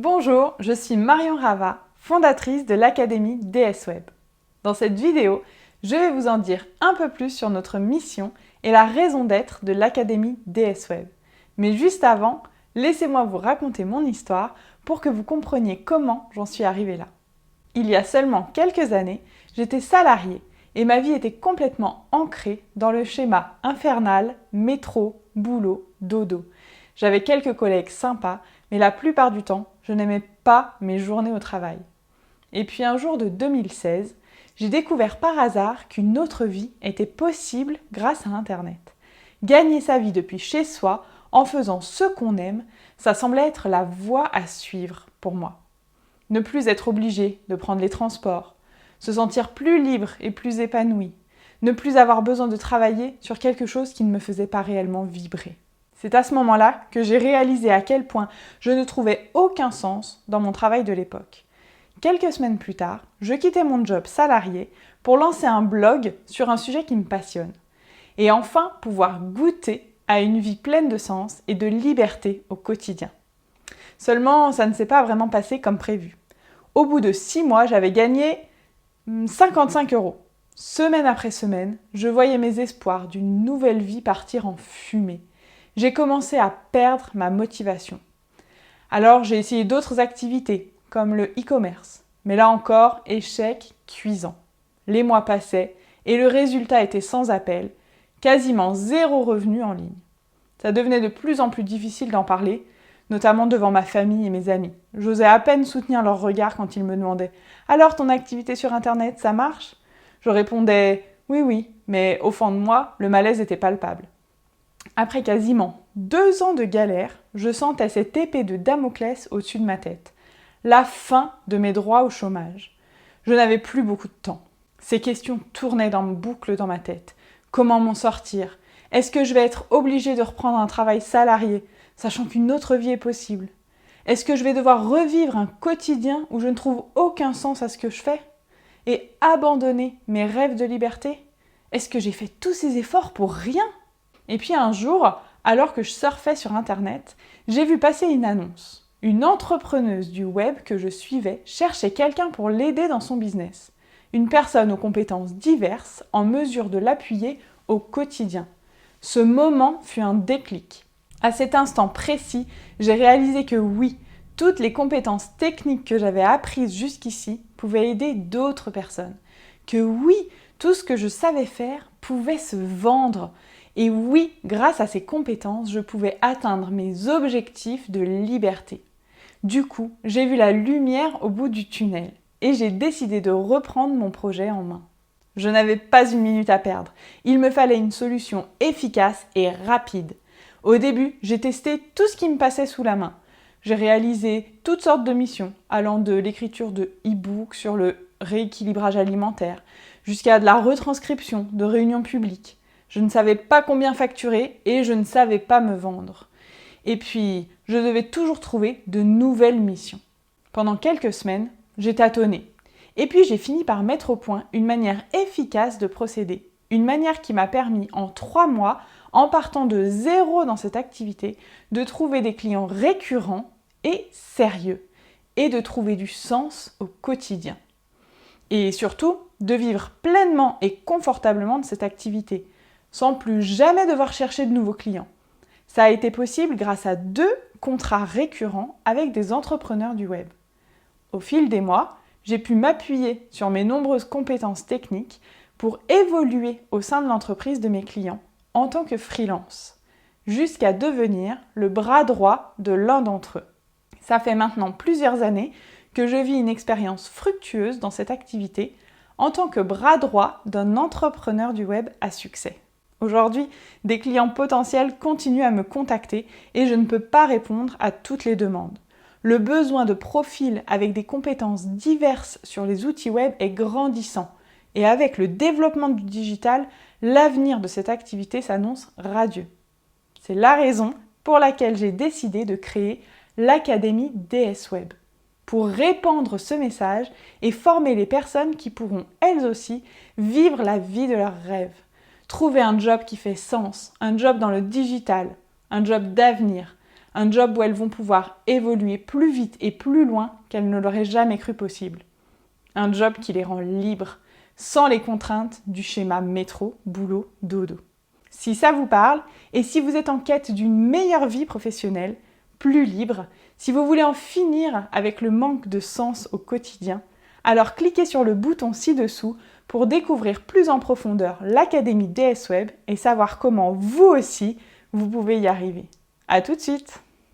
Bonjour, je suis Marion Rava, fondatrice de l'Académie DS Web. Dans cette vidéo, je vais vous en dire un peu plus sur notre mission et la raison d'être de l'Académie DS Web. Mais juste avant, laissez-moi vous raconter mon histoire pour que vous compreniez comment j'en suis arrivée là. Il y a seulement quelques années, j'étais salariée et ma vie était complètement ancrée dans le schéma infernal métro, boulot, dodo. J'avais quelques collègues sympas, mais la plupart du temps, je n'aimais pas mes journées au travail. Et puis un jour de 2016, j'ai découvert par hasard qu'une autre vie était possible grâce à Internet. Gagner sa vie depuis chez soi en faisant ce qu'on aime, ça semblait être la voie à suivre pour moi. Ne plus être obligé de prendre les transports, se sentir plus libre et plus épanoui, ne plus avoir besoin de travailler sur quelque chose qui ne me faisait pas réellement vibrer. C'est à ce moment-là que j'ai réalisé à quel point je ne trouvais aucun sens dans mon travail de l'époque. Quelques semaines plus tard, je quittais mon job salarié pour lancer un blog sur un sujet qui me passionne. Et enfin pouvoir goûter à une vie pleine de sens et de liberté au quotidien. Seulement, ça ne s'est pas vraiment passé comme prévu. Au bout de 6 mois, j'avais gagné 55 €. Semaine après semaine, je voyais mes espoirs d'une nouvelle vie partir en fumée. J'ai commencé à perdre ma motivation. Alors j'ai essayé d'autres activités, comme le e-commerce. Mais là encore, échec cuisant. Les mois passaient et le résultat était sans appel, quasiment 0 revenu en ligne. Ça devenait de plus en plus difficile d'en parler, notamment devant ma famille et mes amis. J'osais à peine soutenir leurs regards quand ils me demandaient « Alors ton activité sur Internet, ça marche ?» Je répondais « Oui, oui », mais au fond de moi, le malaise était palpable. Après quasiment 2 ans de galère, je sentais cette épée de Damoclès au-dessus de ma tête. La fin de mes droits au chômage. Je n'avais plus beaucoup de temps. Ces questions tournaient en boucle dans ma tête. Comment m'en sortir ? Est-ce que je vais être obligée de reprendre un travail salarié, sachant qu'une autre vie est possible ? Est-ce que je vais devoir revivre un quotidien où je ne trouve aucun sens à ce que je fais ? Et abandonner mes rêves de liberté ? Est-ce que j'ai fait tous ces efforts pour rien ? Et puis un jour, alors que je surfais sur Internet, j'ai vu passer une annonce. Une entrepreneuse du web que je suivais cherchait quelqu'un pour l'aider dans son business. Une personne aux compétences diverses, en mesure de l'appuyer au quotidien. Ce moment fut un déclic. À cet instant précis, j'ai réalisé que oui, toutes les compétences techniques que j'avais apprises jusqu'ici pouvaient aider d'autres personnes. Que oui, tout ce que je savais faire pouvait se vendre. Et oui, grâce à ces compétences, je pouvais atteindre mes objectifs de liberté. Du coup, j'ai vu la lumière au bout du tunnel et j'ai décidé de reprendre mon projet en main. Je n'avais pas une minute à perdre. Il me fallait une solution efficace et rapide. Au début, j'ai testé tout ce qui me passait sous la main. J'ai réalisé toutes sortes de missions, allant de l'écriture de e-books sur le rééquilibrage alimentaire, jusqu'à de la retranscription de réunions publiques. Je ne savais pas combien facturer et je ne savais pas me vendre. Et puis, je devais toujours trouver de nouvelles missions. Pendant quelques semaines, j'ai tâtonné. Et puis, j'ai fini par mettre au point une manière efficace de procéder. Une manière qui m'a permis, en 3 mois, en partant de zéro dans cette activité, de trouver des clients récurrents et sérieux. Et de trouver du sens au quotidien. Et surtout, de vivre pleinement et confortablement de cette activité, sans plus jamais devoir chercher de nouveaux clients. Ça a été possible grâce à 2 contrats récurrents avec des entrepreneurs du web. Au fil des mois, j'ai pu m'appuyer sur mes nombreuses compétences techniques pour évoluer au sein de l'entreprise de mes clients en tant que freelance, jusqu'à devenir le bras droit de l'un d'entre eux. Ça fait maintenant plusieurs années que je vis une expérience fructueuse dans cette activité en tant que bras droit d'un entrepreneur du web à succès. Aujourd'hui, des clients potentiels continuent à me contacter et je ne peux pas répondre à toutes les demandes. Le besoin de profils avec des compétences diverses sur les outils web est grandissant. Et avec le développement du digital, l'avenir de cette activité s'annonce radieux. C'est la raison pour laquelle j'ai décidé de créer l'Académie DS Web, pour répandre ce message et former les personnes qui pourront elles aussi vivre la vie de leurs rêves. Trouver un job qui fait sens, un job dans le digital, un job d'avenir, Un job où elles vont pouvoir évoluer plus vite et plus loin qu'elles ne l'auraient jamais cru possible. Un job qui les rend libres, sans les contraintes du schéma métro, boulot, dodo. Si ça vous parle, et si vous êtes en quête d'une meilleure vie professionnelle, plus libre, si vous voulez en finir avec le manque de sens au quotidien, alors cliquez sur le bouton ci-dessous pour découvrir plus en profondeur l'Académie DS Web et savoir comment vous aussi, vous pouvez y arriver. À tout de suite!